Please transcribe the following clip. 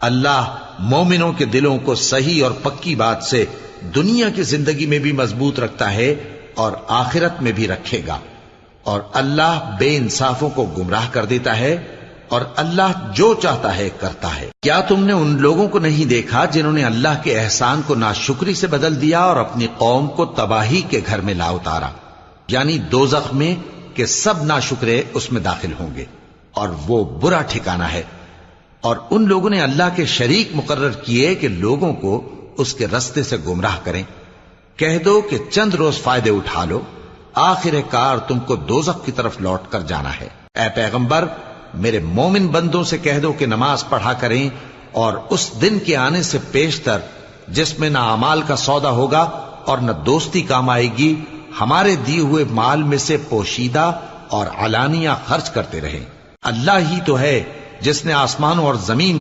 اللہ مومنوں کے دلوں کو صحیح اور پکی بات سے دنیا کی زندگی میں بھی مضبوط رکھتا ہے اور آخرت میں بھی رکھے گا، اور اللہ بے انصافوں کو گمراہ کر دیتا ہے، اور اللہ جو چاہتا ہے کرتا ہے۔ کیا تم نے ان لوگوں کو نہیں دیکھا جنہوں نے اللہ کے احسان کو ناشکری سے بدل دیا اور اپنی قوم کو تباہی کے گھر میں لا اتارا، یعنی دوزخ میں، کہ سب ناشکرے اس میں داخل ہوں گے اور وہ برا ٹھکانہ ہے۔ اور ان لوگوں نے اللہ کے شریک مقرر کیے کہ لوگوں کو اس کے رستے سے گمراہ کریں۔ کہہ دو کہ چند روز فائدے اٹھا لو، آخر کار تم کو دوزخ کی طرف لوٹ کر جانا ہے۔ اے پیغمبر، میرے مومن بندوں سے کہہ دو کہ نماز پڑھا کریں، اور اس دن کے آنے سے پیشتر جس میں نہ اعمال کا سودا ہوگا اور نہ دوستی کام آئے گی، ہمارے دیے ہوئے مال میں سے پوشیدہ اور علانیہ خرچ کرتے رہیں۔ اللہ ہی تو ہے جس نے آسمانوں اور زمین